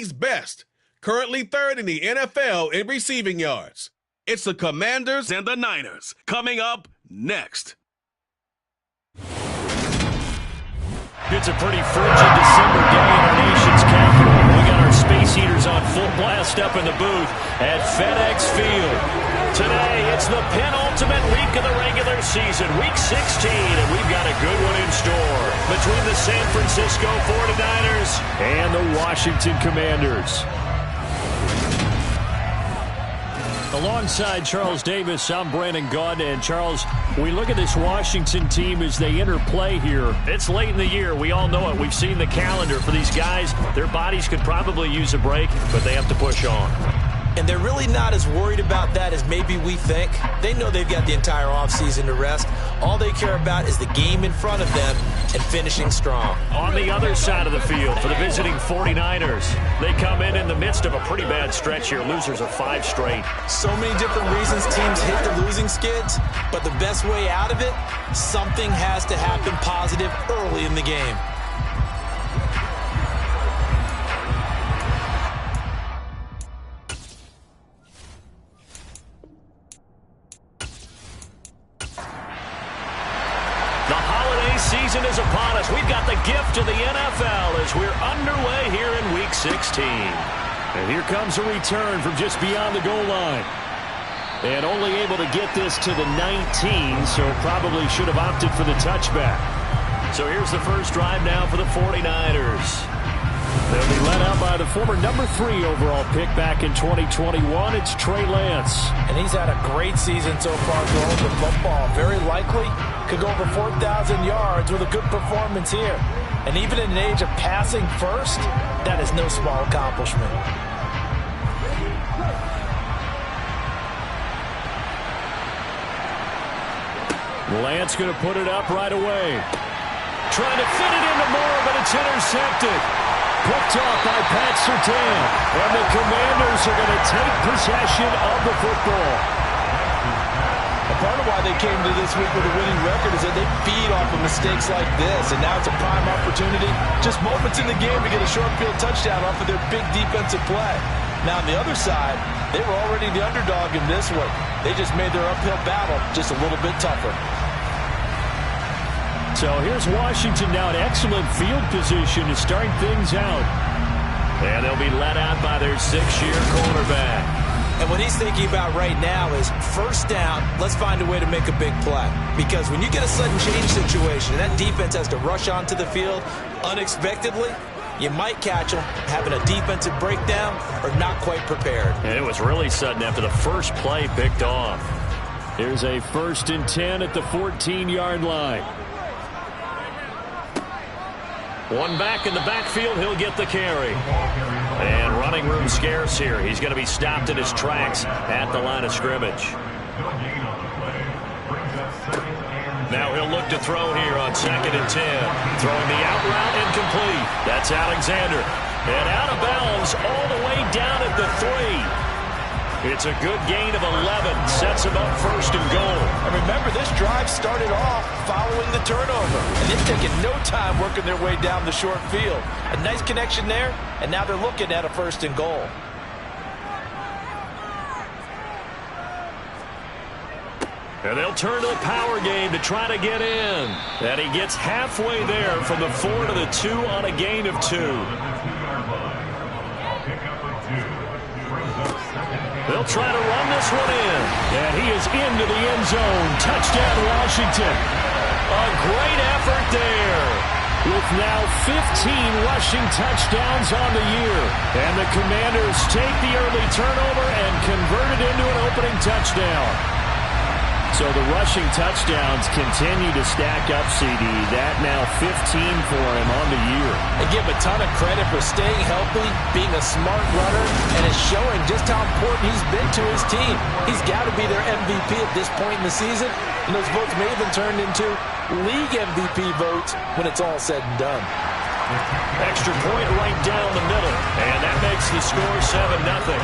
league's best, currently third in the NFL in receiving yards. It's the Commanders and the Niners coming up next. It's a pretty frigid December day in our nation's capital. We got our space heaters on full blast up in the booth at FedEx Field. Today, it's the penultimate week of the regular season, week 16, and we've got a good one in store between the San Francisco 49ers and the Washington Commanders. Alongside Charles Davis, I'm Brandon Gaudin. And Charles, we look at this Washington team as they enter play here. It's late in the year. We all know it. We've seen the calendar for these guys. Their bodies could probably use a break, but they have to push on. And they're really not as worried about that as maybe we think. They know they've got the entire offseason to rest. All they care about is the game in front of them and finishing strong. On the other side of the field for the visiting 49ers, they come in the midst of a pretty bad stretch here. Losers of 5 straight. So many different reasons teams hit the losing skids, but the best way out of it, something has to happen positive early in the game. Season is upon us. We've got the gift of the NFL as we're underway here in Week 16. And here comes a return from just beyond the goal line. And only able to get this to the 19, so probably should have opted for the touchback. So here's the first drive now for the 49ers. They'll be led out by the former number 3 overall pick back in 2021. It's Trey Lance. And he's had a great season so far throwing the football. Very likely could go over 4,000 yards with a good performance here. And even in an age of passing first, that is no small accomplishment. Lance going to put it up right away. Trying to fit it into Moore, but it's intercepted. Picked off by Pat Surtain. And the Commanders are going to take possession of the football. And part of why they came to this week with a winning record is that they feed off of mistakes like this. And now it's a prime opportunity, just moments in the game, to get a short field touchdown off of their big defensive play. Now on the other side, they were already the underdog in this one. They just made their uphill battle just a little bit tougher. So here's Washington now in excellent field position to start things out. And they'll be let out by their 6-year cornerback. And what he's thinking about right now is first down, let's find a way to make a big play. Because when you get a sudden change situation, that defense has to rush onto the field unexpectedly, you might catch them having a defensive breakdown or not quite prepared. And it was really sudden after the first play picked off. Here's a 1st and 10 at the 14-yard line. One back in the backfield, he'll get the carry. And running room scarce here. He's going to be stopped in his tracks at the line of scrimmage. Now he'll look to throw here on 2nd and 10. Throwing the out route incomplete. That's Alexander. And out of bounds all the way down at the 3. It's a good gain of 11. Sets him up 1st and goal. And remember, this drive started off following the turnover. And they've taken no time working their way down the short field. A nice connection there, and now they're looking at a 1st and goal. And they'll turn to the power game to try to get in. And he gets halfway there from the 4 to the 2 on a gain of 2. They'll try to run this one in. And he is into the end zone. Touchdown, Washington. A great effort there. With now 15 rushing touchdowns on the year. And the Commanders take the early turnover and convert it into an opening touchdown. So the rushing touchdowns continue to stack up, CD. That now 15 for him on the year. And give him a ton of credit for staying healthy, being a smart runner, and it's showing just how important he's been to his team. He's got to be their MVP at this point in the season, and those votes may even turn into league MVP votes when it's all said and done. Extra point right down the middle, and that makes the score 7-0.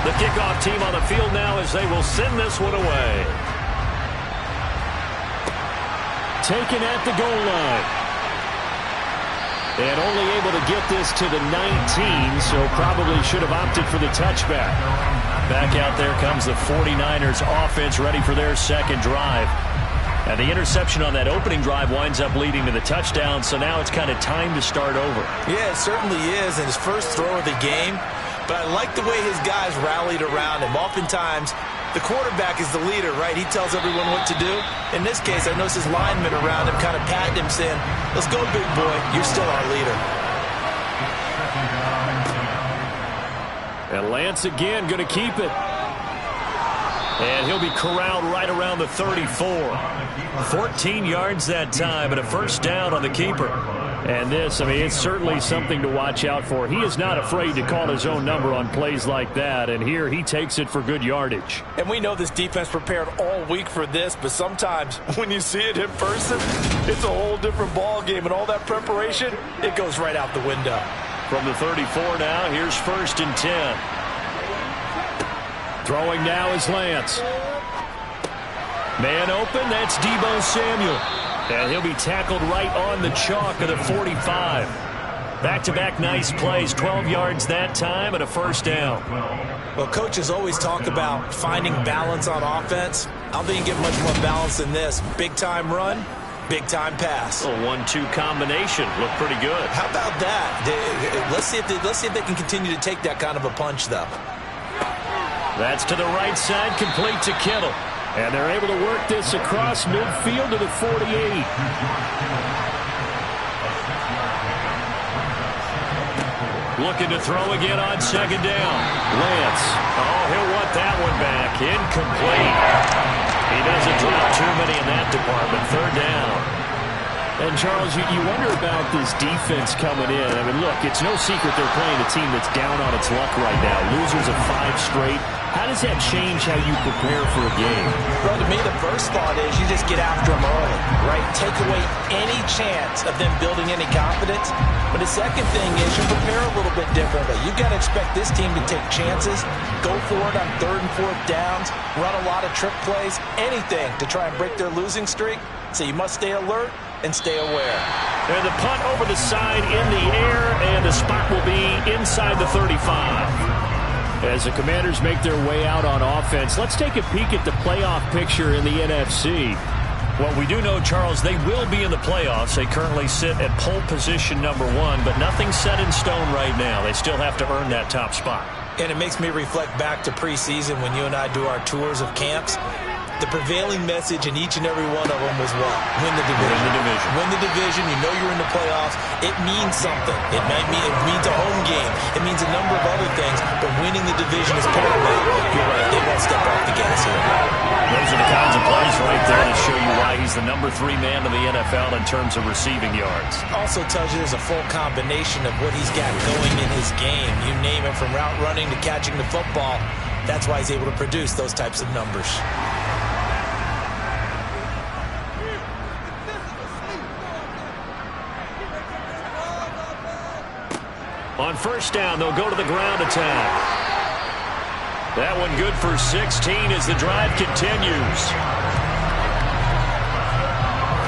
The kickoff team on the field now as they will send this one away. taken at the goal line. And only able to get this to the 19, so probably should have opted for the touchback. Back out there comes the 49ers offense, ready for their second drive. And the interception on that opening drive winds up leading to the touchdown, so now it's kind of time to start over. Yeah, it certainly is, and his first throw of the game. But I like the way his guys rallied around him. Oftentimes, the quarterback is the leader, right? He tells everyone what to do. In this case, I notice his linemen around him kind of patting him, saying, let's go, big boy. You're still our leader. And Lance again going to keep it. And he'll be corralled right around the 34. 14 yards that time and a first down on the keeper. And this, I mean, it's certainly something to watch out for. He is not afraid to call his own number on plays like that. And here he takes it for good yardage. And we know this defense prepared all week for this, but sometimes when you see it in person, it's a whole different ball game. And all that preparation, it goes right out the window. From the 34 now, here's 1st and 10. Throwing now is Lance. Man open, that's Deebo Samuel. And he'll be tackled right on the chalk of the 45. Back-to-back nice plays, 12 yards that time and a first down. Well, coaches always talk about finding balance on offense. I don't think you get much more balance than this. Big-time run, big-time pass. A 1-2 combination. Looked pretty good. How about that? Let's see if they can continue to take that kind of a punch, though. That's to the right side, complete to Kittle. And they're able to work this across midfield to the 48. Looking to throw again on second down. Lance. Oh, he'll want that one back. Incomplete. He doesn't drop too many in that department. Third down. And, Charles, you wonder about this defense coming in. I mean, look, it's no secret they're playing a team that's down on its luck right now. Losers of 5 straight. How does that change how you prepare for a game? Well, to me, the first thought is you just get after them early, right? Take away any chance of them building any confidence. But the second thing is you prepare a little bit differently. You've got to expect this team to take chances, go for it on 3rd and 4th downs, run a lot of trick plays, anything to try and break their losing streak. So you must stay alert and stay aware. And the punt over the side in the air, and the spot will be inside the 35. As the Commanders make their way out on offense, let's take a peek at the playoff picture in the NFC. Well, we do know, Charles, they will be in the playoffs. They currently sit at pole position number 1, but nothing's set in stone right now. They still have to earn that top spot. And it makes me reflect back to preseason when you and I do our tours of camps. The prevailing message in each and every one of them was what? Win the division. Win the division. Win the division. You know you're in the playoffs. It means something. It means a home game. It means a number of other things, but winning the division is paramount. You're right. They won't step off the gas here. Those are the kinds of plays right there that show you why he's the number 3 man in the NFL in terms of receiving yards. Also tells you there's a full combination of what he's got going in his game. You name it, from route running to catching the football. That's why he's able to produce those types of numbers. On first down, they'll go to the ground attack. That one good for 16 as the drive continues.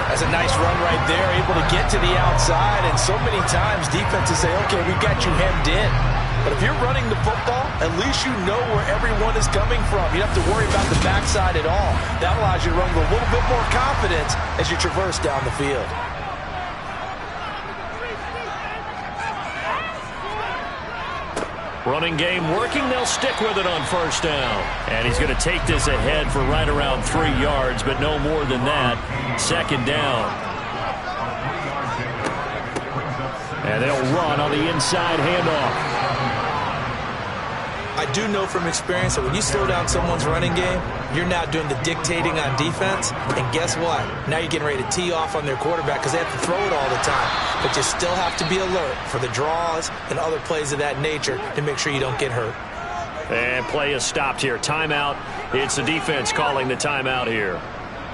That's a nice run right there, able to get to the outside, and so many times defenses say, okay, we've got you hemmed in. But if you're running the football, at least you know where everyone is coming from. You don't have to worry about the backside at all. That allows you to run with a little bit more confidence as you traverse down the field. Running game working. They'll stick with it on first down. And he's going to take this ahead for right around 3 yards, but no more than that. Second down. And they'll run on the inside handoff. I do know from experience that when you slow down someone's running game, you're now doing the dictating on defense. And guess what? Now you're getting ready to tee off on their quarterback because they have to throw it all the time. But you still have to be alert for the draws and other plays of that nature to make sure you don't get hurt. And play is stopped here. Timeout. It's the defense calling the timeout here.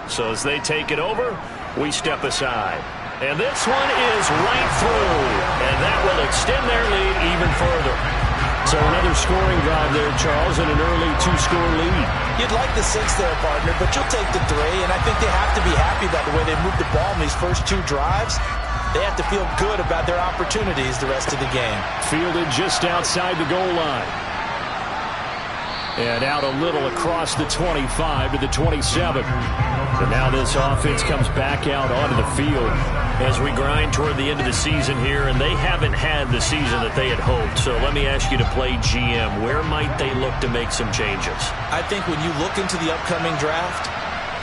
So as they take it over, we step aside. And this one is right through. And that will extend their lead even further. So another scoring drive there, Charles, and an early 2-score lead. You'd like the 6 there, partner, but you'll take the 3, and I think they have to be happy about the way they moved the ball, first 2 drives, they have to feel good about their opportunities the rest of the game. Fielded just outside the goal line. And out a little across the 25 to the 27. And now this offense comes back out onto the field as we grind toward the end of the season here, and they haven't had the season that they had hoped. So let me ask you to play GM. Where might they look to make some changes? I think when you look into the upcoming draft,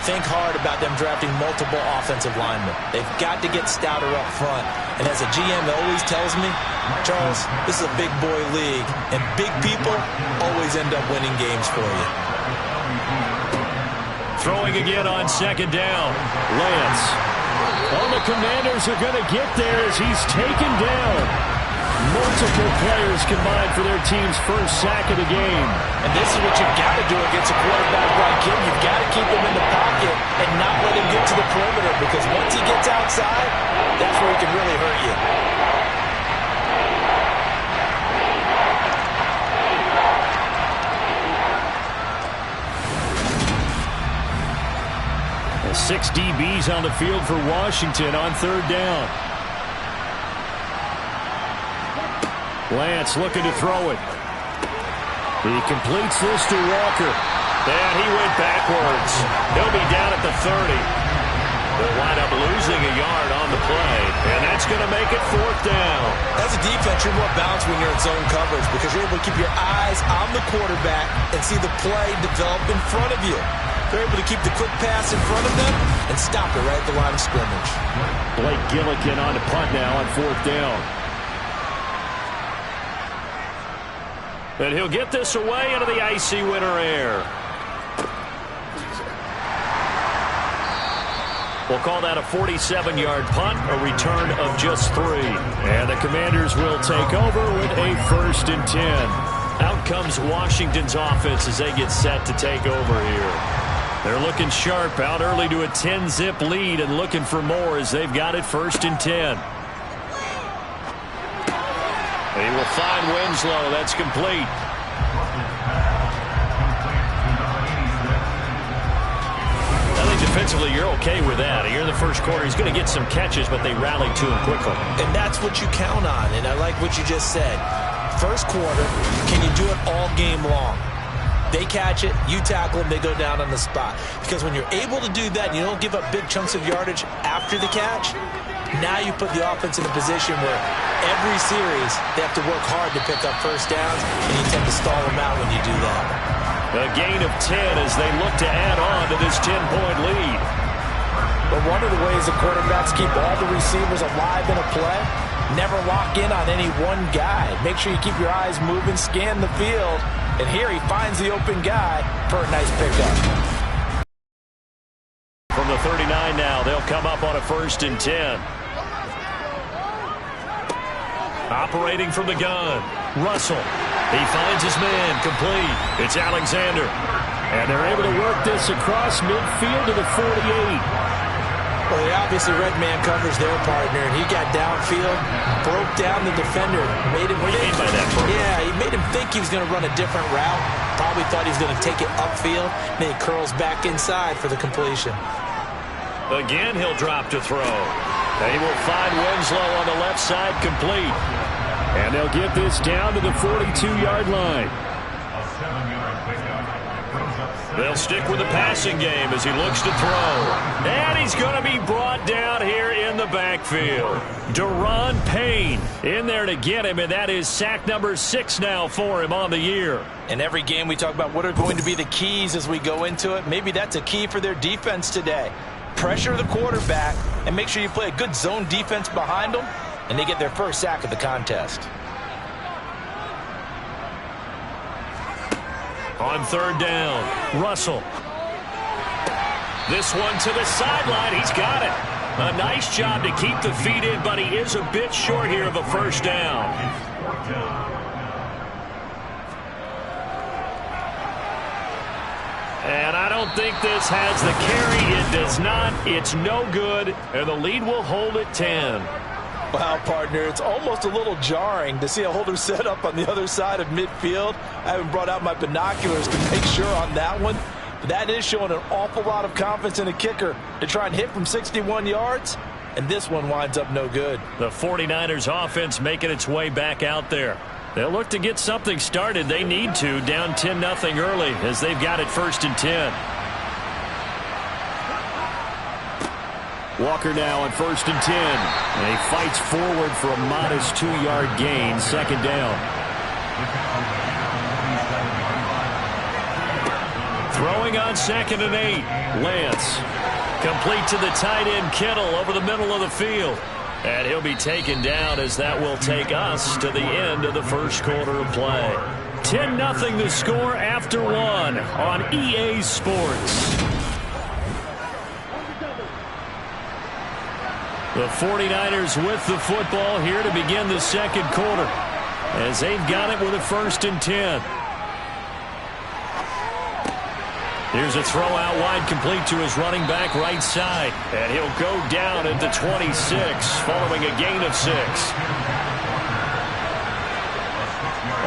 think hard about them drafting multiple offensive linemen. They've got to get stouter up front. And as a GM that always tells me, Charles, this is a big boy league, and big people always end up winning games for you. Throwing again on second down. Lance. Oh, the Commanders are going to get there as he's taken down. Multiple players combined for their team's first sack of the game. And this is what you've got to do against a quarterback like him. You've got to keep him in the pocket and not let him get to the perimeter, because once he gets outside, that's where he can really hurt you. And 6 DBs on the field for Washington on third down. Lance looking to throw it. He completes this to Walker. And he went backwards. He'll be down at the 30. They'll wind up losing a yard on the play. And that's going to make it fourth down. As a defense, you're more balanced when you're in zone coverage because you're able to keep your eyes on the quarterback and see the play develop in front of you. They're able to keep the quick pass in front of them and stop it right at the line of scrimmage. Blake Gillikin on the punt now on fourth down. And he'll get this away into the icy winter air. We'll call that a 47-yard punt, a return of just 3. And the Commanders will take over with a 1st and 10. Out comes Washington's offense as they get set to take over here. They're looking sharp, out early to a 10-zip lead and looking for more as they've got it 1st and 10. They will find Winslow. That's complete. I think defensively you're okay with that. Here in the first quarter, he's going to get some catches, but they rallied to him quickly. And that's what you count on, and I like what you just said. First quarter, can you do it all game long? They catch it, you tackle them, they go down on the spot. Because when you're able to do that and you don't give up big chunks of yardage after the catch, now you put the offense in a position where every series they have to work hard to pick up first downs, and you tend to stall them out when you do that. A gain of 10 as they look to add on to this 10-point lead. But one of the ways the quarterbacks keep all the receivers alive in a play, never lock in on any one guy. Make sure you keep your eyes moving, scan the field, and here he finds the open guy for a nice pickup. From the 39 now, they'll come up on a 1st and 10. Operating from the gun, Russell. He finds his man, complete. It's Alexander. And they're able to work this across midfield to the 48. Well, he obviously red man covers their partner, and he got downfield, broke down the defender, made him What do you mean by that, Bert? Yeah, he made him think he was going to run a different route. Probably thought he was going to take it upfield, and then he curls back inside for the completion. Again, he'll drop to throw. They will find Winslow on the left side, complete. And they'll get this down to the 42-yard line. They'll stick with the passing game as he looks to throw. And he's going to be brought down here in the backfield. Daron Payne in there to get him, and that is sack number 6 now for him on the year. In every game we talk about what are going to be the keys as we go into it. Maybe that's a key for their defense today. Pressure the quarterback and make sure you play a good zone defense behind them, and they get their first sack of the contest. On third down, Russell. This one to the sideline. He's got it. A nice job to keep the feet in, but he is a bit short here of a first down. And I don't think this has the carry. It does not. It's no good. And the lead will hold at 10. Wow, partner, it's almost a little jarring to see a holder set up on the other side of midfield. I haven't brought out my binoculars to make sure on that one. But that is showing an awful lot of confidence in a kicker to try and hit from 61 yards. and this one winds up no good. The 49ers offense making its way back out there. They'll look to get something started. They need to, down 10-0 early as they've got it 1st and 10. Walker now on 1st and 10. And he fights forward for a modest 2-yard gain, 2nd down. Throwing on 2nd and 8. Lance. Complete to the tight end, Kittle, over the middle of the field. And he'll be taken down as that will take us to the end of the first quarter of play. 10-0 the score after 1 on EA Sports. The 49ers with the football here to begin the second quarter as they've got it with a 1st and 10. Here's a throw out wide, complete to his running back right side. And he'll go down at the 26 following a gain of 6.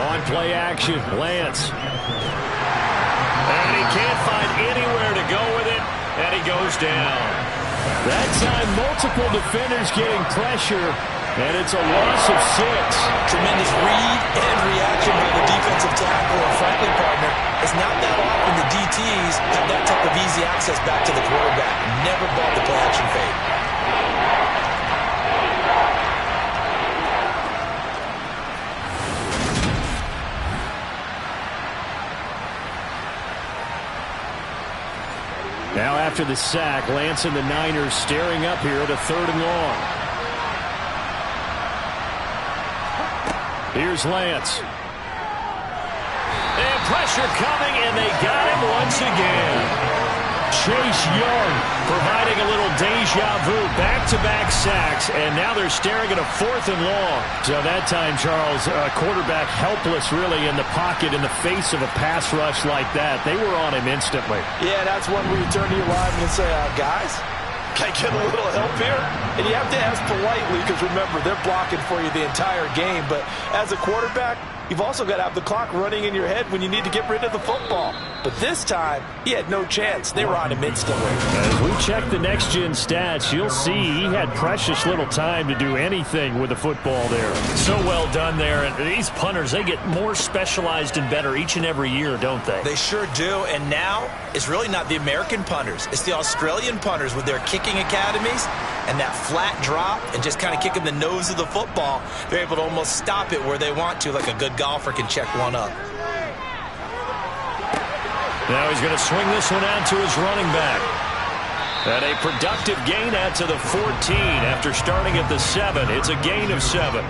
On play action, Lance. And he can't find anywhere to go with it, and he goes down. That time, multiple defenders getting pressure, and it's a loss of 6. Tremendous read and reaction by the defensive tackle. And frankly, partner, it's not that often the DTs have that type of easy access back to the quarterback. Never bought the play action fake. Now after the sack, Lance and the Niners staring up here at a 3rd and long. Here's Lance. And pressure coming, and they got him once again. Chase Young providing a little deja vu, back-to-back sacks, and now they're staring at a 4th and long. So that time, Charles, quarterback helpless really in the pocket in the face of a pass rush like that. They were on him instantly. Yeah, that's one where you turn to your lineman and say, guys, can I get a little help here? And you have to ask politely because, remember, they're blocking for you the entire game. But as a quarterback, you've also got to have the clock running in your head when you need to get rid of the football. But this time, he had no chance. They were on him instantly. As we check the next-gen stats, you'll see he had precious little time to do anything with the football there. So well done there. And these punters, they get more specialized and better each and every year, don't they? They sure do. And now, it's really not the American punters. It's the Australian punters with their kicking academies and that flat drop and just kind of kicking the nose of the football. They're able to almost stop it where they want to, like a good golfer can check one up. Now he's going to swing this one out to his running back. And a productive gain out to the 14 after starting at the 7. It's a gain of 7.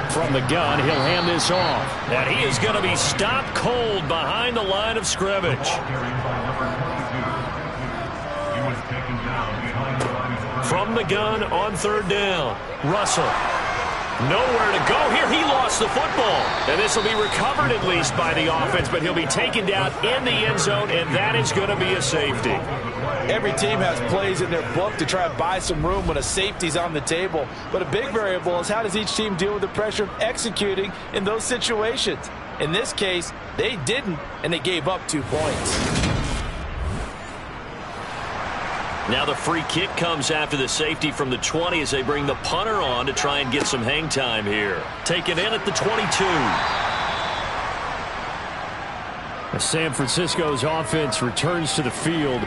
From the gun, he'll hand this off. And he is going to be stopped cold behind the line of scrimmage. From the gun on 3rd down. Russell. Nowhere to go here. He lost the football. And this will be recovered at least by the offense, but he'll be taken down in the end zone, and that is going to be a safety. Every team has plays in their book to try and buy some room when a safety's on the table. But a big variable is how does each team deal with the pressure of executing in those situations. In this case, they didn't, and they gave up 2 points. Now the free kick comes after the safety from the 20 as they bring the punter on to try and get some hang time here. Taken in at the 22. San Francisco's offense returns to the field.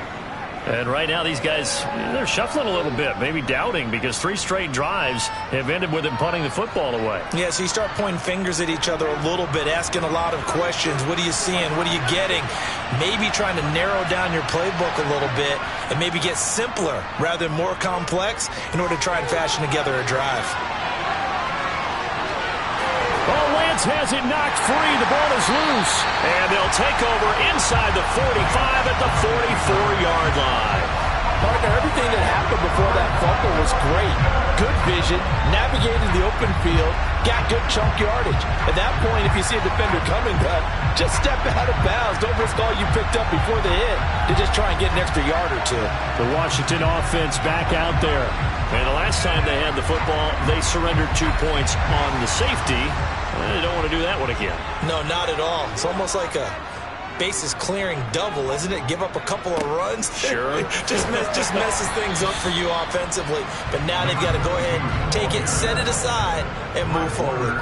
And right now these guys, they're shuffling a little bit, maybe doubting, because 3 straight drives have ended with them punting the football away. Yeah, so you start pointing fingers at each other a little bit, asking a lot of questions. What are you seeing? What are you getting? Maybe trying to narrow down your playbook a little bit and maybe get simpler rather than more complex in order to try and fashion together a drive. Oh, Lance has it knocked free. The ball is loose. And they'll take over inside the 45 at the 44-yard line. Partner, everything that happened before that fumble was great. Good vision, navigated the open field, got good chunk yardage. At that point, if you see a defender coming, just step out of bounds. Don't risk all you picked up before the hit to just try and get an extra yard or 2. The Washington offense back out there. And the last time they had the football, they surrendered 2 points on the safety. They don't want to do that one again. No, not at all. It's almost like a bases clearing double, isn't it? Give up a couple of runs. Sure. just messes things up for you offensively. But now they've got to go ahead, take it, set it aside, and move forward.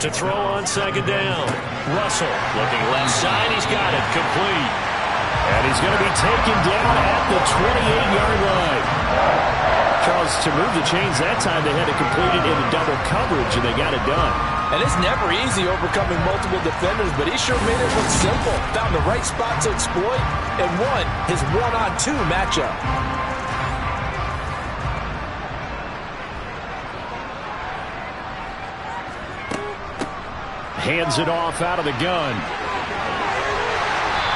To throw on second down. Russell looking left side. He's got it complete. And he's going to be taken down at the 28-yard line. Charles, to move the chains that time, they had to complete it into double coverage, and they got it done. And it's never easy overcoming multiple defenders, but he sure made it look simple. Found the right spot to exploit and won his one-on-two matchup. Hands it off out of the gun.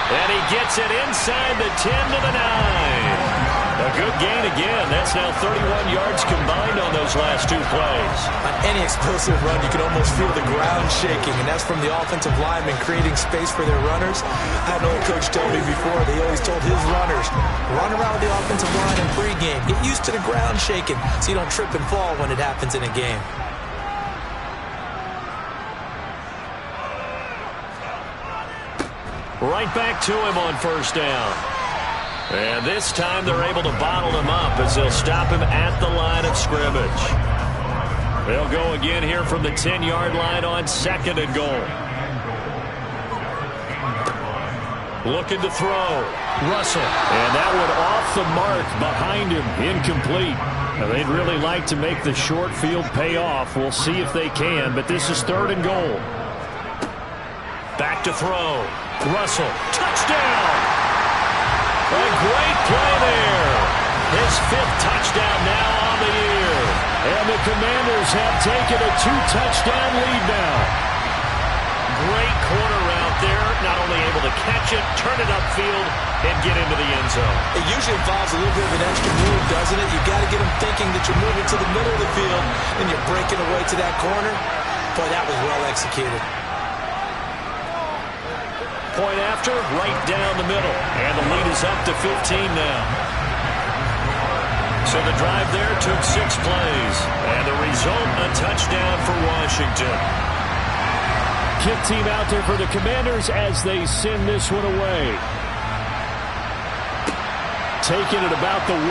And he gets it inside the 10 to the 9. A good gain again. That's now 31 yards combined on those last two plays. On any explosive run, you can almost feel the ground shaking, and that's from the offensive linemen creating space for their runners. I had an old coach tell me before, they always told his runners, run around with the offensive line in pregame. Get used to the ground shaking so you don't trip and fall when it happens in a game. Right back to him on first down. And this time they're able to bottle him up as they'll stop him at the line of scrimmage. They'll go again here from the 10-yard line on second and goal. Looking to throw. Russell. And that one off the mark behind him. Incomplete. Now, they'd really like to make the short field pay off. We'll see if they can, but this is third and goal. Back to throw. Russell, touchdown! A great play there. His 5th touchdown now on the year. And the Commanders have taken a 2-touchdown lead now. Great corner route there. Not only able to catch it, turn it upfield, and get into the end zone. It usually involves a little bit of an extra move, doesn't it? You've got to get them thinking that you're moving to the middle of the field and you're breaking away to that corner. Boy, that was well executed. Point after, right down the middle. And the lead is up to 15 now. So the drive there took 6 plays. And the result, a touchdown for Washington. Kick team out there for the Commanders as they send this one away. Taking it about the 1.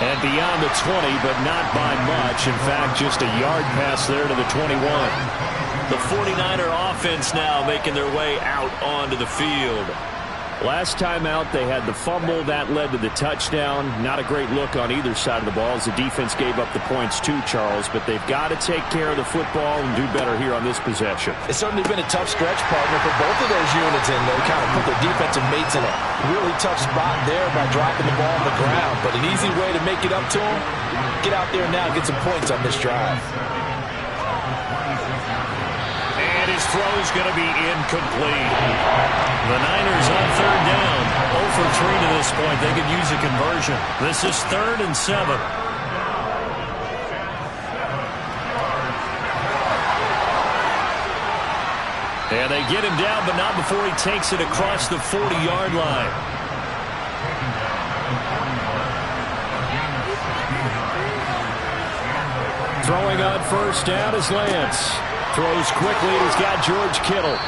And beyond the 20, but not by much. In fact, just a yard pass there to the 21. The 49er offense now making their way out onto the field. Last time out, they had the fumble. That led to the touchdown. Not a great look on either side of the ball as the defense gave up the points too, Charles. But they've got to take care of the football and do better here on this possession. It's certainly been a tough stretch, partner, for both of those units, and they kind of put their defensive mates in a really tough spot there by dropping the ball on the ground. But an easy way to make it up to them, get out there now and get some points on this drive. His throw's going to be incomplete. The Niners on third down. 0 for 3 to this point. They could use a conversion. This is 3rd and 7. And they get him down, but not before he takes it across the 40-yard line. Throwing on first down is Lance. Throws quickly, and he's got George Kittle.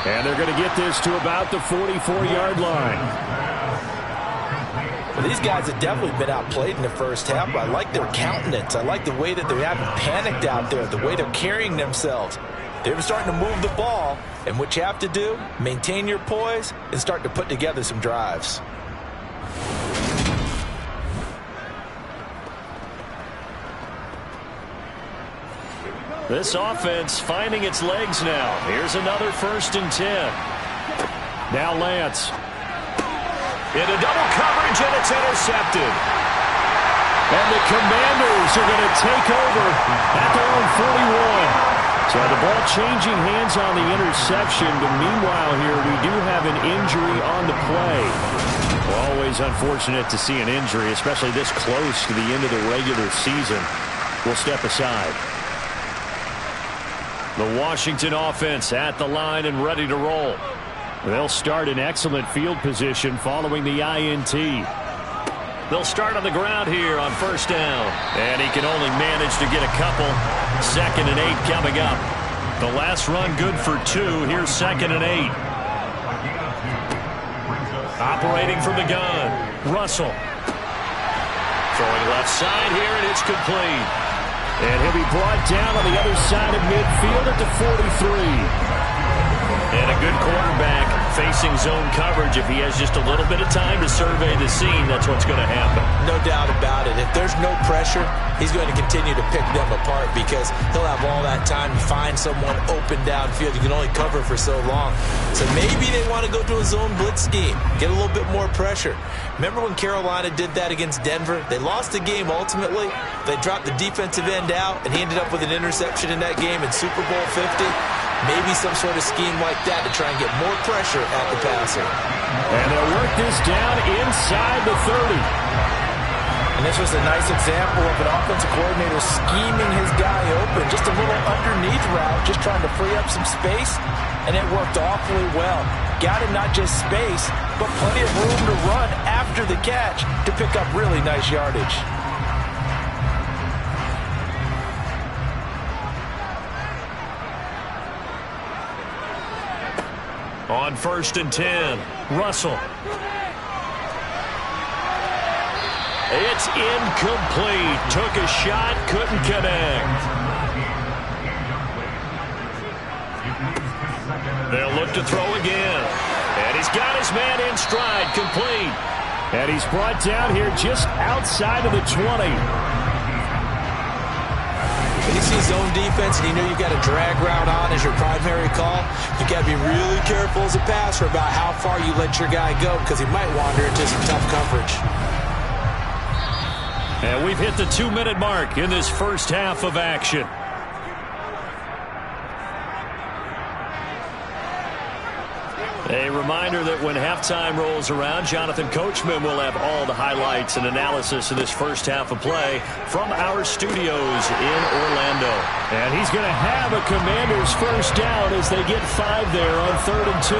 And they're going to get this to about the 44-yard line. Well, these guys have definitely been outplayed in the first half, but I like their countenance. I like the way that they haven't panicked out there, the way they're carrying themselves. They're starting to move the ball, and what you have to do, maintain your poise and start to put together some drives. This offense finding its legs now. Here's another 1st and 10. Now Lance. Into double coverage, and it's intercepted. And the Commanders are going to take over at their own 41. So the ball changing hands on the interception, but meanwhile here we do have an injury on the play. Always unfortunate to see an injury, especially this close to the end of the regular season. We'll step aside. The Washington offense at the line and ready to roll. They'll start in excellent field position following the INT. They'll start on the ground here on first down. And he can only manage to get a couple. 2nd and 8 coming up. The last run good for 2. Here's 2nd and 8. Operating from the gun. Russell. Throwing left side here, and it's complete. And he'll be brought down on the other side of midfield at the 43. And a good quarterback facing zone coverage. If he has just a little bit of time to survey the scene, that's what's going to happen. No doubt about it. If there's no pressure, he's going to continue to pick them apart because he'll have all that time to find someone open downfield. You can only cover for so long. So maybe they want to go to a zone blitz scheme, get a little bit more pressure. Remember when Carolina did that against Denver? They lost the game ultimately. They dropped the defensive end out, and he ended up with an interception in that game in Super Bowl 50. Maybe some sort of scheme like that to try and get more pressure at the passer. And they'll work this down inside the 30. And this was a nice example of an offensive coordinator scheming his guy open. Just a little underneath route, just trying to free up some space, and it worked awfully well. Got him not just space, but plenty of room to run after the catch to pick up really nice yardage. On 1st and 10, Russell. It's incomplete. Took a shot, couldn't connect. They'll look to throw again. And he's got his man in stride, complete. And he's brought down here just outside of the 20. When you see zone defense and you know you've got a drag route on as your primary call, you've got to be really careful as a passer about how far you let your guy go because he might wander into some tough coverage. And we've hit the 2-minute mark in this first half of action. A reminder that when halftime rolls around, Jonathan Coachman will have all the highlights and analysis of this first half of play from our studios in Orlando. And he's going to have a Commanders first down as they get 5 there on 3rd and 2.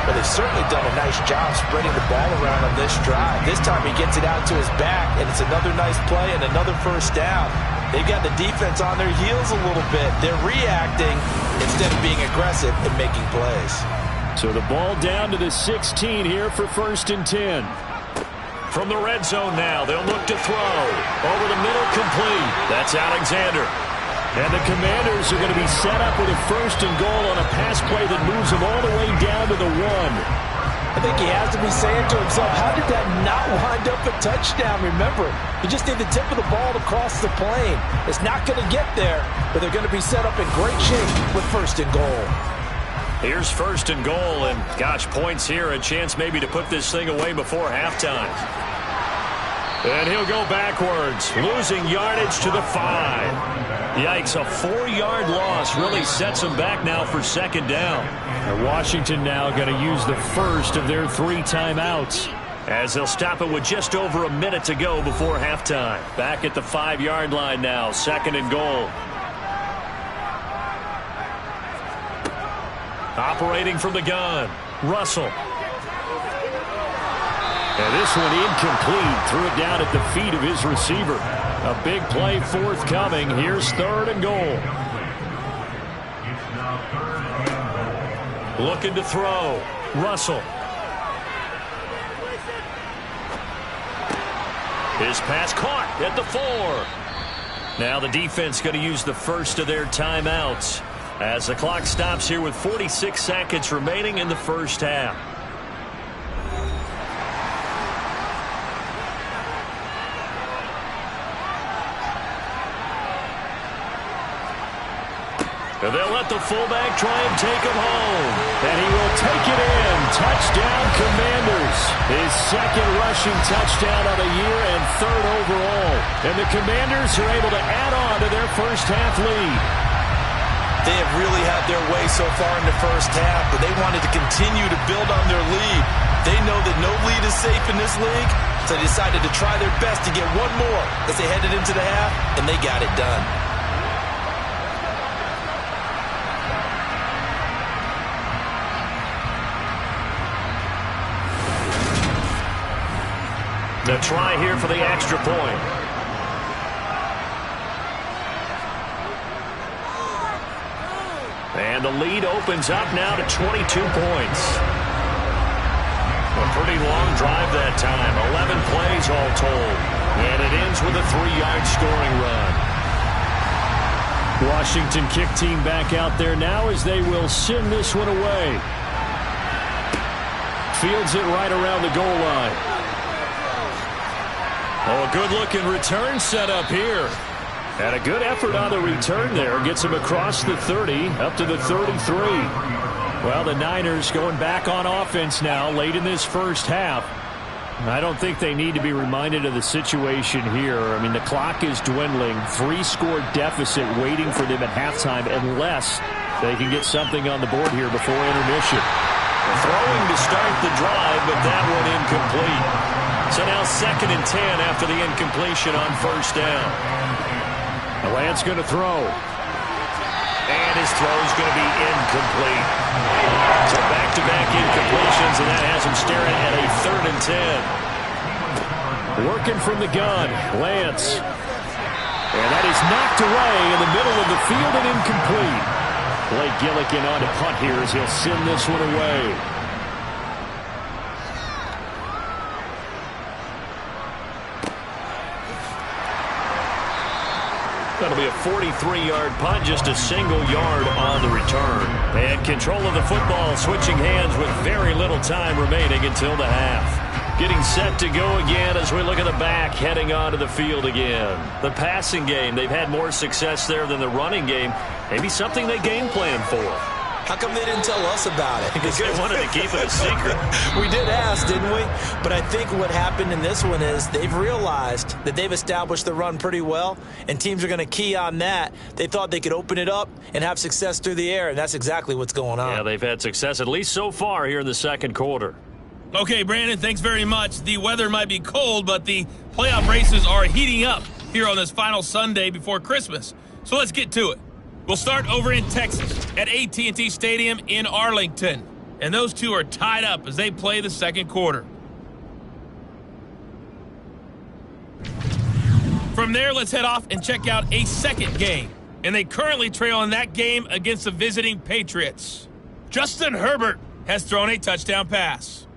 But they've certainly done a nice job spreading the ball around on this drive. This time he gets it out to his back, and it's another nice play and another first down. They've got the defense on their heels a little bit. They're reacting instead of being aggressive and making plays. So the ball down to the 16 here for 1st and 10. From the red zone now, they'll look to throw. Over the middle, complete. That's Alexander. And the Commanders are going to be set up with a 1st and goal on a pass play that moves them all the way down to the 1. I think he has to be saying to himself, how did that not wind up a touchdown? Remember, you just need the tip of the ball to cross the plane. It's not going to get there, but they're going to be set up in great shape with 1st and goal. Here's 1st and goal, and gosh, points here, a chance maybe to put this thing away before halftime. And he'll go backwards, losing yardage to the 5. Yikes, a 4-yard loss really sets them back now for 2nd down. And Washington now going to use the first of their 3 timeouts, as they'll stop it with just over a minute to go before halftime. Back at the 5-yard line now, 2nd and goal. Operating from the gun, Russell. And this one incomplete. Threw it down at the feet of his receiver. A big play forthcoming. Here's 3rd and goal. Looking to throw. Russell. His pass caught at the 4. Now the defense going to use the first of their timeouts as the clock stops here with 46 seconds remaining in the first half. And they'll let the fullback try and take him home. And he will take it in. Touchdown, Commanders. His 2nd rushing touchdown of the year and 3rd overall. And the Commanders are able to add on to their first half lead. They have really had their way so far in the first half, but they wanted to continue to build on their lead. They know that no lead is safe in this league, so they decided to try their best to get one more as they headed into the half, and they got it done. The try here for the extra point. And the lead opens up now to 22 points. A pretty long drive that time. 11 plays all told. And it ends with a 3-yard scoring run. Washington kick team back out there now as they will send this one away. Fields it right around the goal line. Oh, a good-looking return set up here. And a good effort on the return there. Gets him across the 30, up to the 33. Well, the Niners going back on offense now late in this first half. I don't think they need to be reminded of the situation here. I mean, the clock is dwindling. 3-score deficit waiting for them at halftime unless they can get something on the board here before intermission. Throwing to start the drive, but that one incomplete. So now 2nd and 10 after the incompletion on first down. Lance going to throw. And his throw is going to be incomplete. So back-to-back incompletions, and that has him staring at a 3rd and 10. Working from the gun, Lance. And that is knocked away in the middle of the field and incomplete. Blake Gillikin on to punt here as he'll send this one away. That'll be a 43-yard punt, just a single yard on the return. And control of the football, switching hands with very little time remaining until the half. Getting set to go again as we look at the back, heading onto the field again. The passing game, they've had more success there than the running game. Maybe something they game plan for. How come they didn't tell us about it? Because they wanted to keep it a secret. We did ask, didn't we? But I think what happened in this one is they've realized that they've established the run pretty well, and teams are going to key on that. They thought they could open it up and have success through the air, and that's exactly what's going on. Yeah, they've had success, at least so far, here in the second quarter. Okay, Brandon, thanks very much. The weather might be cold, but the playoff races are heating up here on this final Sunday before Christmas. So let's get to it. We'll start over in Texas at AT&T Stadium in Arlington. And those two are tied up as they play the second quarter. From there, let's head off and check out a second game. And they currently trail in that game against the visiting Patriots. Justin Herbert has thrown a touchdown pass.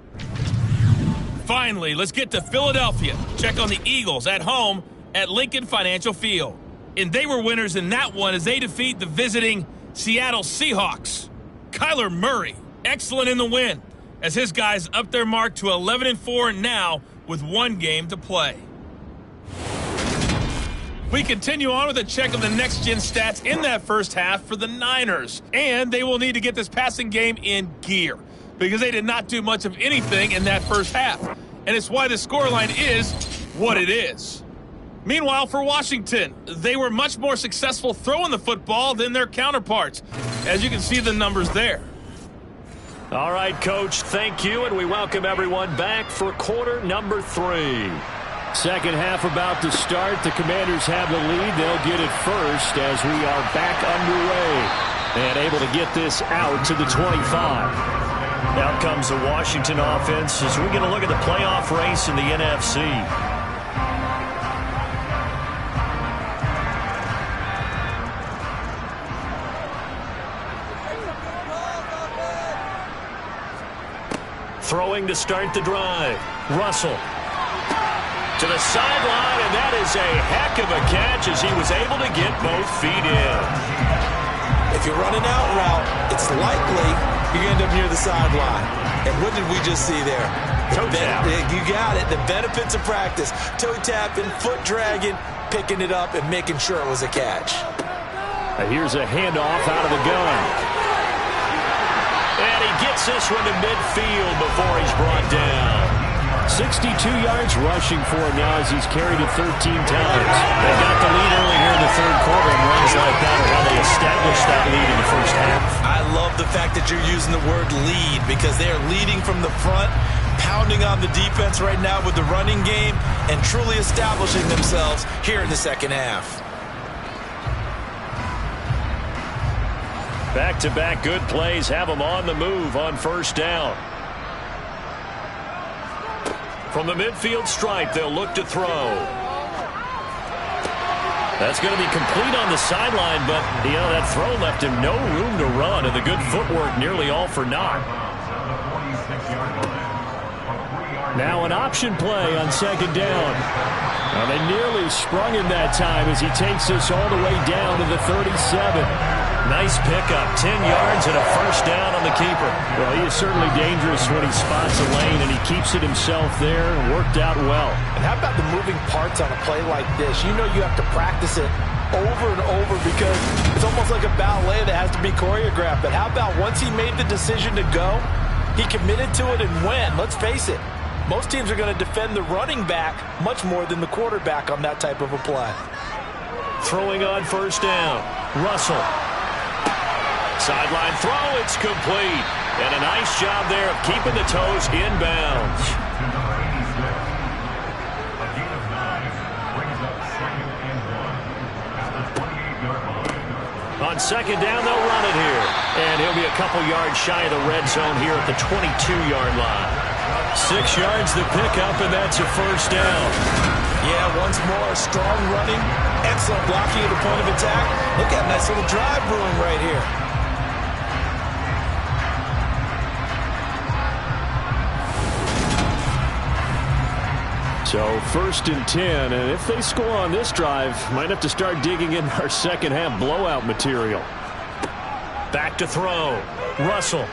Finally, let's get to Philadelphia. Check on the Eagles at home at Lincoln Financial Field. And they were winners in that one as they defeat the visiting Seattle Seahawks. Kyler Murray, excellent in the win, as his guys up their mark to 11-4 now with one game to play. We continue on with a check of the next-gen stats in that first half for the Niners. And they will need to get this passing game in gear because they did not do much of anything in that first half. And it's why the scoreline is what it is. Meanwhile, for Washington, they were much more successful throwing the football than their counterparts, as you can see the numbers there. All right, Coach, thank you, and we welcome everyone back for quarter number 3. Second half about to start. The Commanders have the lead. They'll get it first as we are back underway and able to get this out to the 25. Out comes the Washington offense as we get a look at the playoff race in the NFC. Throwing to start the drive. Russell to the sideline, and that is a heck of a catch as he was able to get both feet in. If you're running out route, it's likely you're going to end up near the sideline. And what did we just see there? Toe tap. You got it. The benefits of practice. Toe tapping, foot dragging, picking it up, and making sure it was a catch. Here's a handoff out of the gun. And he gets this one to midfield before he's brought down. 62 yards rushing for him now as he's carried it 13 times. They got the lead early here in the third quarter, and runs like that are how they established that lead in the first half. I love the fact that you're using the word lead because they are leading from the front, pounding on the defense right now with the running game, and truly establishing themselves here in the second half. Back-to-back good plays have them on the move on first down. From the midfield stripe, they'll look to throw. That's going to be complete on the sideline, but, that throw left him no room to run, and the good footwork nearly all for naught. Now an option play on second down. Now they nearly sprung him that time as he takes us all the way down to the 37. Nice pickup, 10 yards and a first down on the keeper. Well, he is certainly dangerous when he spots a lane, and he keeps it himself there and worked out well. And how about the moving parts on a play like this? You know you have to practice it over and over because it's almost like a ballet that has to be choreographed. But how about once he made the decision to go, he committed to it and went. Let's face it, most teams are going to defend the running back much more than the quarterback on that type of a play. Throwing on first down, Russell. Sideline throw, it's complete. And a nice job there of keeping the toes inbounds. On second down, they'll run it here. And he'll be a couple yards shy of the red zone here at the 22-yard line. 6 yards to pick up, and that's a first down. Yeah, once more, strong running, excellent blocking at the point of attack. Look at a nice little drive brewing right here. So first and 10, and if they score on this drive, might have to start digging in our second half blowout material. Back to throw. Russell.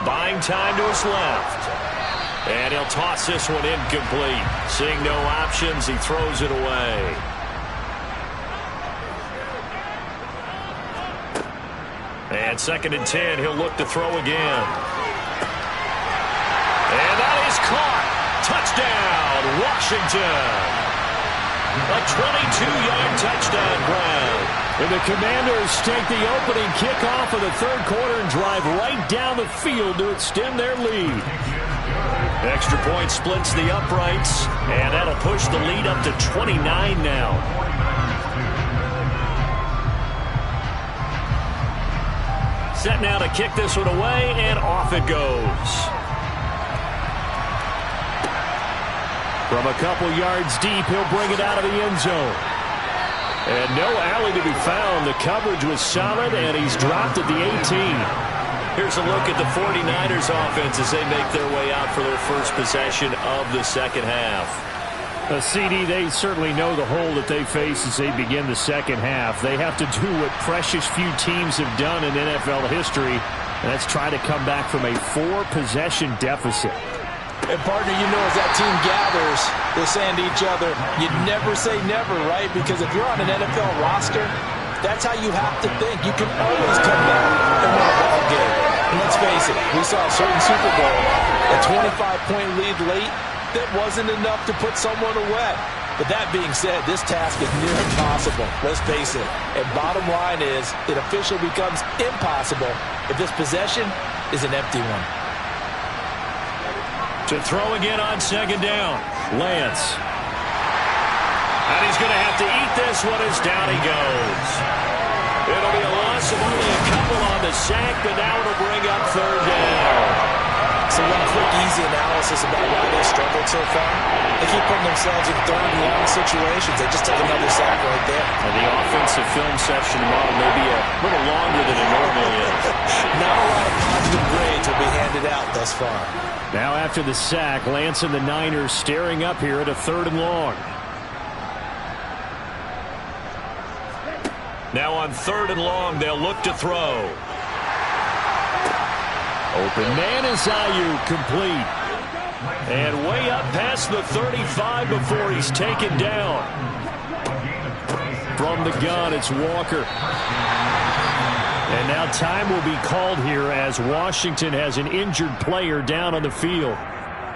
Buying time to his left. And he'll toss this one incomplete. Seeing no options, he throws it away. And second and 10, he'll look to throw again. And that is caught. Touchdown, Washington. A 22-yard touchdown ground. And the Commanders take the opening kickoff of the third quarter and drive right down the field to extend their lead. Extra point splits the uprights, and that'll push the lead up to 29 now. Set now to kick this one away, and off it goes. From a couple yards deep, he'll bring it out of the end zone. And no alley to be found. The coverage was solid, and he's dropped at the 18. Here's a look at the 49ers offense as they make their way out for their first possession of the second half. CD, they certainly know the hole that they face as they begin the second half. They have to do what precious few teams have done in NFL history, and that's try to come back from a 4-possession deficit. And partner, you know, as that team gathers, they're saying to each other, you never say never, right? Because if you're on an NFL roster, that's how you have to think. You can always come back and win a ball game. And let's face it, we saw a certain Super Bowl, a 25-point lead late, that wasn't enough to put someone away. But that being said, this task is near impossible. Let's face it. And bottom line is, it officially becomes impossible if this possession is an empty one. To throw again on second down, Lance. And he's going to have to eat this one as down he goes. It'll be a loss of only a couple on the sack, but now it'll bring up third down. So one quick, easy analysis about why they struggled so far. They keep putting themselves in third and long situations. They just took another sack right there. And the offensive film session tomorrow may be a little longer than it normally is. Not a lot of positive grades will be handed out thus far. Now after the sack, Lance and the Niners staring up here at a third and long. Now on third and long, they'll look to throw. Open man is Ayuk, complete. And way up past the 35 before he's taken down. From the gun, it's Walker. And now time will be called here as Washington has an injured player down on the field.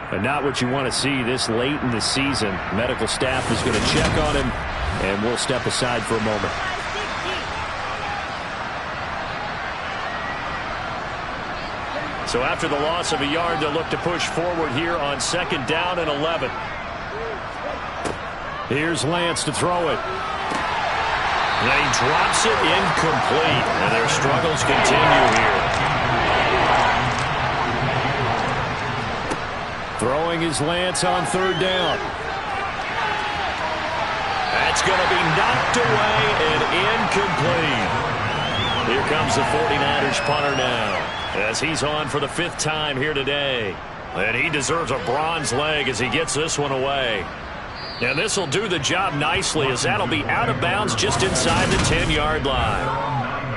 But not what you want to see this late in the season. Medical staff is going to check on him, and we'll step aside for a moment. So after the loss of a yard, they'll look to push forward here on second down and 11. Here's Lance to throw it. And he drops it incomplete. And their struggles continue here. Throwing is Lance on third down. And That's going to be knocked away and incomplete. Here comes the 49ers punter now, as he's on for the 5th time here today. And he deserves a bronze leg as he gets this one away. And this will do the job nicely, as that'll be out of bounds just inside the 10-yard line.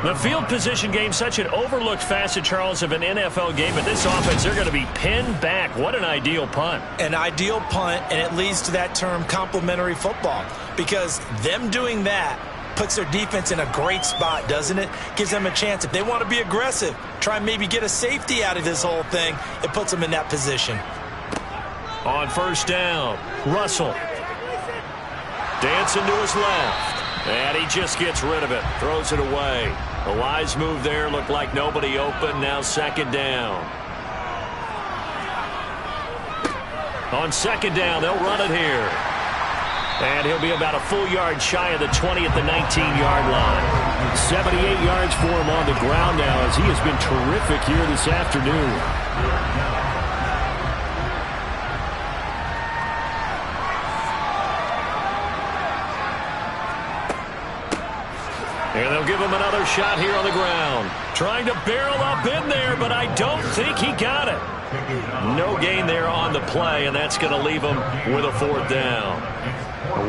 The field position game, such an overlooked facet, Charles, of an NFL game. But this offense, they're going to be pinned back. What an ideal punt. An ideal punt, and it leads to that term complementary football. Because them doing that puts their defense in a great spot, doesn't it? Gives them a chance. If they want to be aggressive, try and maybe get a safety out of this whole thing, it puts them in that position. On 1st down, Russell. Dancing to his left. And he just gets rid of it. Throws it away. A wise move there. Looked like nobody open. Now 2nd down. On 2nd down, they'll run it here. And he'll be about a full yard shy of the 20 at the 19-yard line. 78 yards for him on the ground now, as he has been terrific here this afternoon. And they'll give him another shot here on the ground. Trying to barrel up in there, but I don't think he got it. No gain there on the play, and that's going to leave him with a 4th down.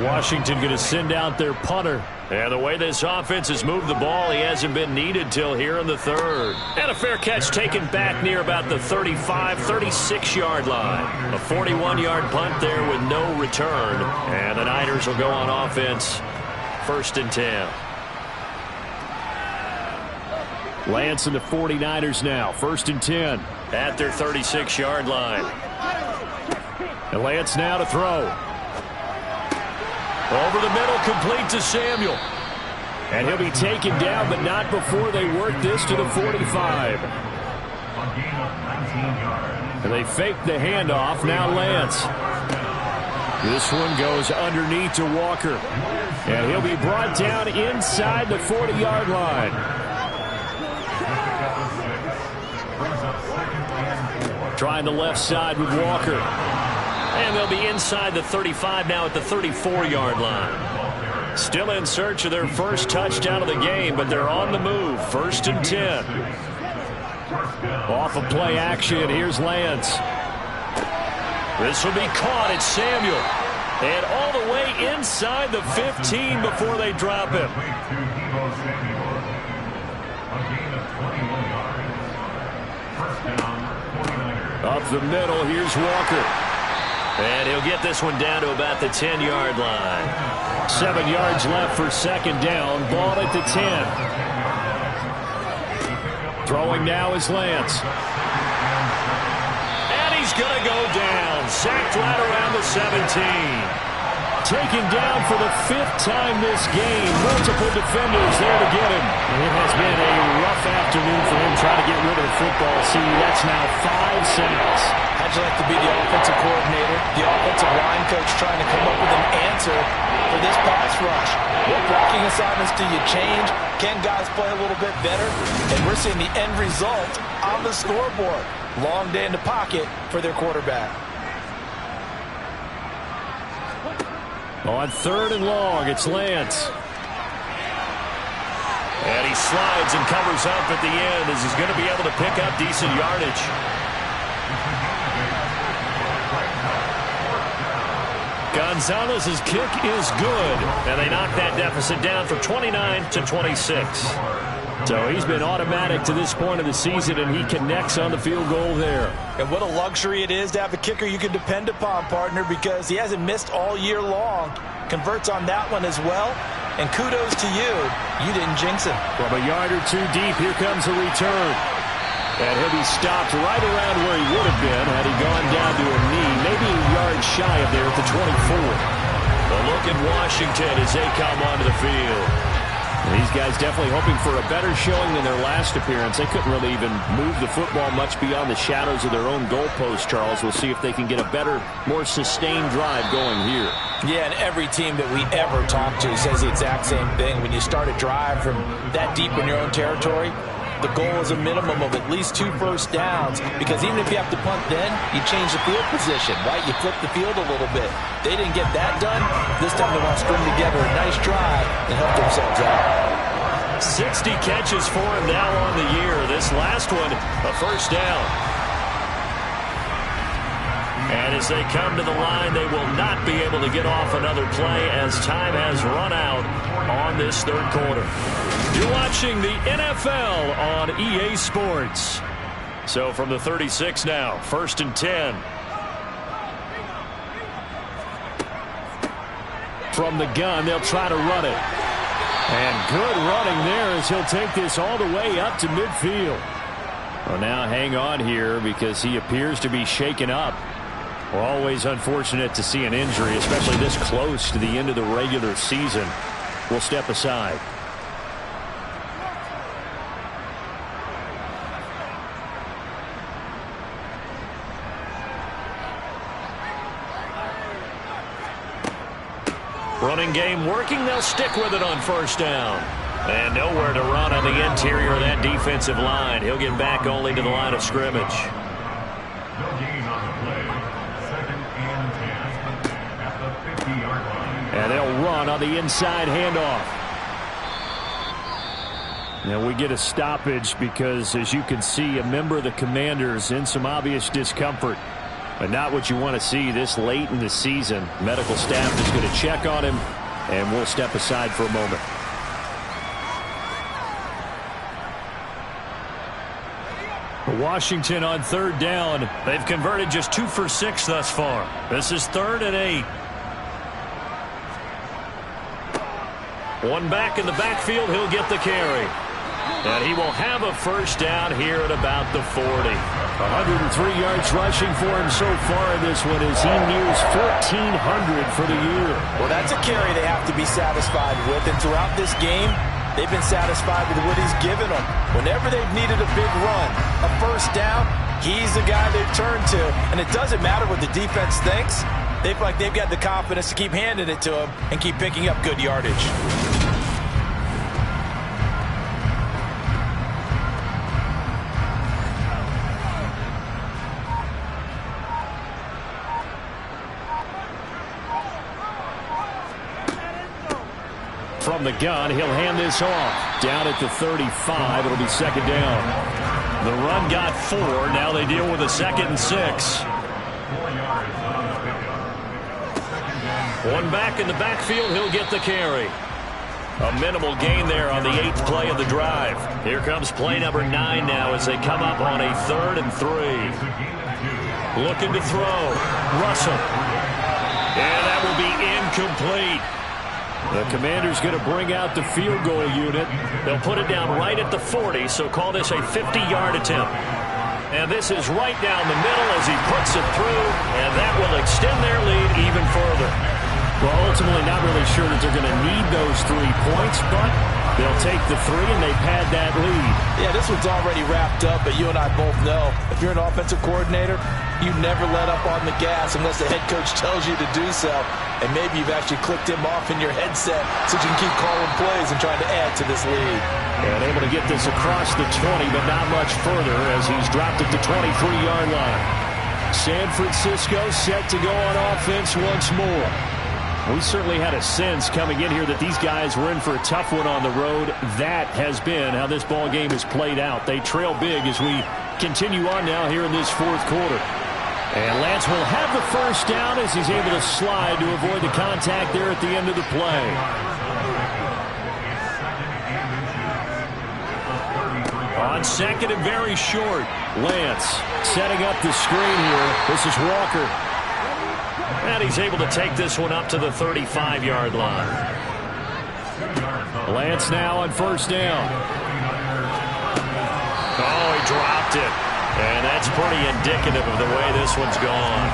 Washington going to send out their punter. And the way this offense has moved the ball, he hasn't been needed till here in the 3rd. And a fair catch taken back near about the 35, 36-yard line. A 41-yard punt there with no return. And the Niners will go on offense. 1st and 10. Lance and the 49ers now. 1st and 10. At their 36-yard line. And Lance now to throw. Over the middle, complete to Samuel. And he'll be taken down, but not before they work this to the 45. And they fake the handoff. Now Lance. This one goes underneath to Walker. And he'll be brought down inside the 40-yard line. Trying the left side with Walker. And they'll be inside the 35 now at the 34-yard line. Still in search of their first touchdown of the game, but they're on the move. 1st and 10. Off of play action, here's Lance. This will be caught. It's Samuel. And all the way inside the 15 before they drop him. Up the middle, here's Walker. And he'll get this one down to about the 10-yard line. 7 yards left for 2nd down. Ball at the 10. Throwing now is Lance. And he's going to go down. Sacked right around the 17. Taken down for the 5th time this game. Multiple defenders there to get him. And it has been a rough afternoon for him trying to get rid of the football. See, that's now 5 sacks. How'd you like to be the offensive coordinator, the offensive line coach trying to come up with an answer for this pass rush? What blocking assignments do you change? Can guys play a little bit better? And we're seeing the end result on the scoreboard. Long day in the pocket for their quarterback. On 3rd and long, it's Lance. And he slides and covers up at the end as he's going to be able to pick up decent yardage. Gonzalez's kick is good, and they knock that deficit down from 29 to 26. So he's been automatic to this point of the season, and he connects on the field goal there. And what a luxury it is to have a kicker you can depend upon, partner, because he hasn't missed all year long. Converts on that one as well. And kudos to you. You didn't jinx him. From a yard or two deep, here comes the return. And he'll be stopped right around where he would have been had he gone down to a knee, maybe a yard shy of there at the 24. A look at Washington as they come onto the field. These guys definitely hoping for a better showing than their last appearance. They couldn't really even move the football much beyond the shadows of their own goalpost, Charles. We'll see if they can get a better, more sustained drive going here. Yeah, and every team that we ever talk to says the exact same thing. When you start a drive from that deep in your own territory, the goal is a minimum of at least 2 first downs, because even if you have to punt then, you change the field position, right? You flip the field a little bit. They didn't get that done. This time they want to string together a nice drive and help themselves out. 60 catches for him now on the year. This last one, a first down. And as they come to the line, they will not be able to get off another play as time has run out on this third quarter. You're watching the NFL on EA Sports. So from the 36 now, 1st and 10. From the gun, they'll try to run it. And good running there as he'll take this all the way up to midfield. Well, now hang on here because he appears to be shaken up. We're always unfortunate to see an injury, especially this close to the end of the regular season. We'll step aside. Running game working. They'll stick with it on first down. And nowhere to run on the interior of that defensive line. He'll get back only to the line of scrimmage. And they'll run on the inside handoff. Now we get a stoppage because, as you can see, a member of the Commanders in some obvious discomfort. But not what you want to see this late in the season. Medical staff is going to check on him, and we'll step aside for a moment. Washington on third down. They've converted just 2 for 6 thus far. This is 3rd and 8. One back in the backfield. He'll get the carry. And he will have a first down here at about the 40. 103 yards rushing for him so far in this one as he nears 1,400 for the year. Well, that's a carry they have to be satisfied with. And throughout this game, they've been satisfied with what he's given them. Whenever they've needed a big run, a first down, he's the guy they've turned to. And it doesn't matter what the defense thinks. They feel like they've got the confidence to keep handing it to him and keep picking up good yardage. From the gun, he'll hand this off. Down at the 35, it'll be second down. The run got 4. Now they deal with a 2nd and 6. One back in the backfield, he'll get the carry. A minimal gain there on the 8th play of the drive. Here comes play number 9 now as they come up on a 3rd and 3. Looking to throw. Russell. And that will be incomplete. The Commanders going to bring out the field goal unit. They'll put it down right at the 40, so call this a 50-yard attempt. And this is right down the middle as he puts it through, and that will extend their lead even further. Well, ultimately not really sure that they're going to need those 3 points, but they'll take the 3 and they pad that lead. Yeah, this one's already wrapped up, but you and I both know if you're an offensive coordinator, you never let up on the gas unless the head coach tells you to do so. And maybe you've actually clicked him off in your headset so you can keep calling plays and trying to add to this lead. And able to get this across the 20, but not much further as he's dropped at the 23-yard line. San Francisco set to go on offense once more. We certainly had a sense coming in here that these guys were in for a tough one on the road. That has been how this ball game has played out. They trail big as we continue on now here in this 4th quarter. And Lance will have the first down as he's able to slide to avoid the contact there at the end of the play. On 2nd and very short, Lance setting up the screen here. This is Walker. And he's able to take this one up to the 35-yard line. Lance now on first down. Oh, he dropped it. And that's pretty indicative of the way this one's gone.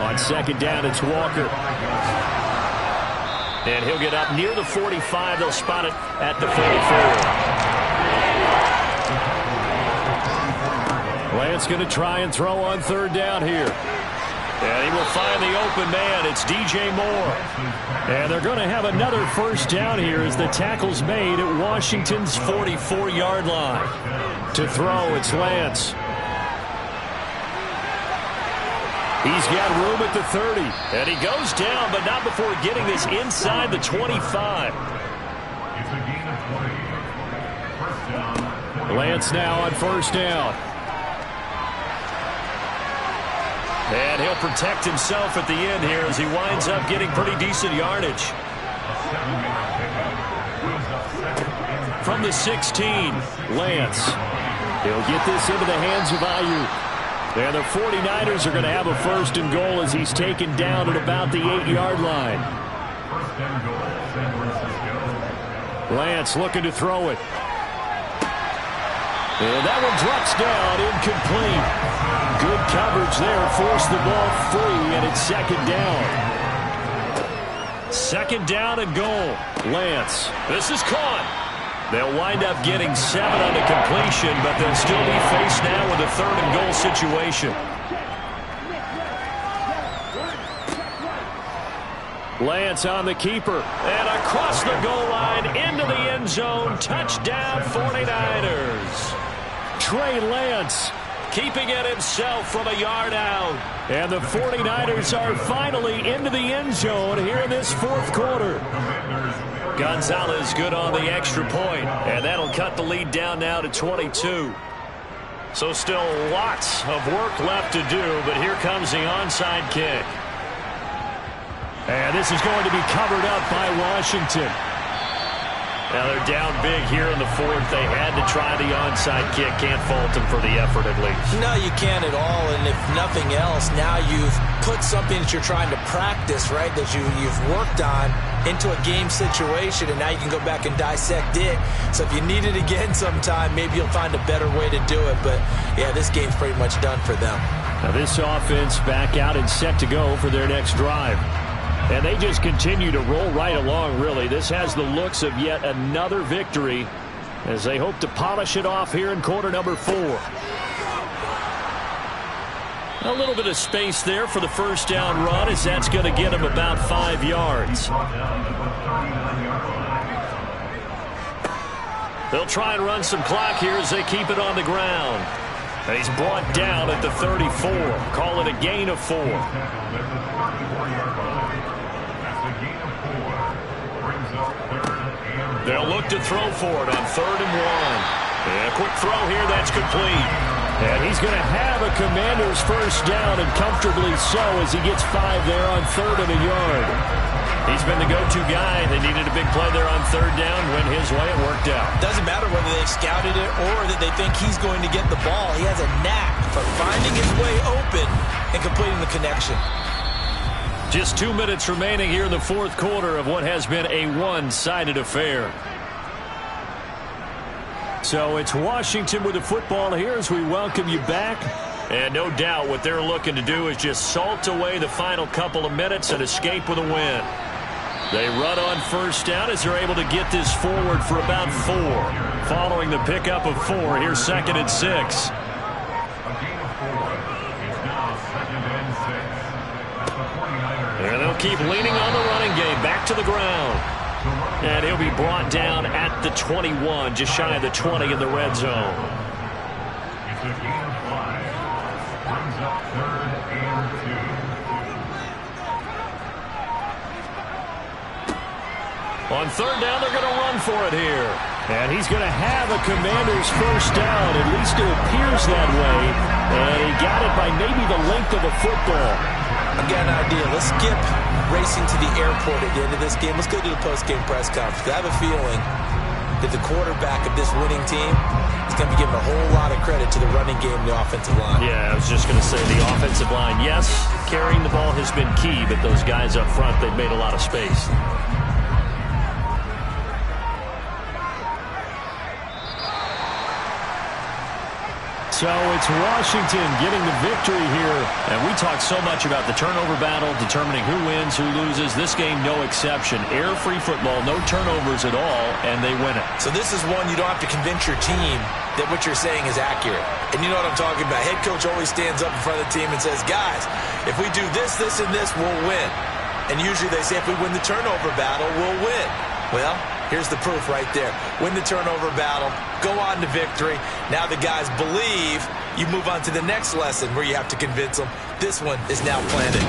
On 2nd down, it's Walker. And he'll get up near the 45. They'll spot it at the 44. Lance going to try and throw on 3rd down here. And he will find the open man. It's DJ Moore. And they're going to have another first down here as the tackle's made at Washington's 44-yard line. To throw, it's Lance. He's got room at the 30. And he goes down, but not before getting this inside the 25. Lance now on first down. And he'll protect himself at the end here as he winds up getting pretty decent yardage. From the 16, Lance. He'll get this into the hands of Ayuk. And the 49ers are going to have a first and goal as he's taken down at about the 8-yard line. Lance looking to throw it. And that one drops down, incomplete. Good coverage there, forced the ball free, and it's second down. Second down and goal. Lance. This is caught. They'll wind up getting 7 on the completion, but they'll still be faced now with a third and goal situation. Lance on the keeper. And across the goal line, into the end zone. Touchdown, 49ers. Trey Lance keeping it himself from a yard out. And the 49ers are finally into the end zone here in this fourth quarter. Gonzalez good on the extra point, and that'll cut the lead down now to 22. So still lots of work left to do, but here comes the onside kick. And this is going to be covered up by Washington. Now they're down big here in the fourth. They had to try the onside kick. Can't fault them for the effort at least. No, you can't at all. And if nothing else, now you've put something that you're trying to practice, right, that you've worked on into a game situation, and now you can go back and dissect it. So if you need it again sometime, maybe you'll find a better way to do it. But, yeah, this game's pretty much done for them. Now this offense back out and set to go for their next drive. And they just continue to roll right along, really. This has the looks of yet another victory as they hope to polish it off here in quarter number 4. A little bit of space there for the first down run as that's going to get him about 5 yards. They'll try and run some clock here as they keep it on the ground. And he's brought down at the 34. Call it a gain of 4. They'll look to throw for it on 3rd and 1. And a quick throw here, that's complete. And he's going to have a Commander's first down, and comfortably so as he gets 5 there on 3rd and a yard. He's been the go-to guy. They needed a big play there on 3rd down. Went his way, it worked out. Doesn't matter whether they've scouted it or that they think he's going to get the ball. He has a knack for finding his way open and completing the connection. Just 2 minutes remaining here in the fourth quarter of what has been a one-sided affair. So it's Washington with the football here as we welcome you back. And no doubt what they're looking to do is just salt away the final couple of minutes and escape with a win. They run on first down as they're able to get this forward for about 4. Following the pickup of 4, here's 2nd and 6. And they'll keep leaning on the running game. Back to the ground. And he'll be brought down at the 21, just shy of the 20 in the red zone. On 3rd down, they're going to run for it here. And he's going to have a Commander's first down. At least it appears that way. And he got it by maybe the length of a football. I've got an idea. Let's skip racing to the airport at the end of this game. Let's go to the post-game press conference. I have a feeling that the quarterback of this winning team is going to be given a whole lot of credit to the running game and the offensive line. Yeah, I was just going to say the offensive line, yes, carrying the ball has been key, but those guys up front, they've made a lot of space. So it's Washington getting the victory here. And we talked so much about the turnover battle, determining who wins, who loses. This game, no exception. Air-free football, no turnovers at all, and they win it. So this is one you don't have to convince your team that what you're saying is accurate. And you know what I'm talking about. Head coach always stands up in front of the team and says, guys, if we do this, this, and this, we'll win. And usually they say if we win the turnover battle, we'll win. Well, here's the proof right there. Win the turnover battle, go on to victory. Now the guys believe. You move on to the next lesson where you have to convince them. This one is now planted.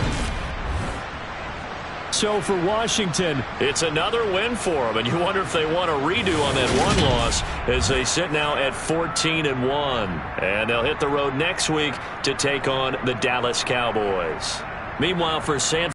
So for Washington, it's another win for them, and you wonder if they want a redo on that one loss as they sit now at 14-1. And they'll hit the road next week to take on the Dallas Cowboys. Meanwhile, for San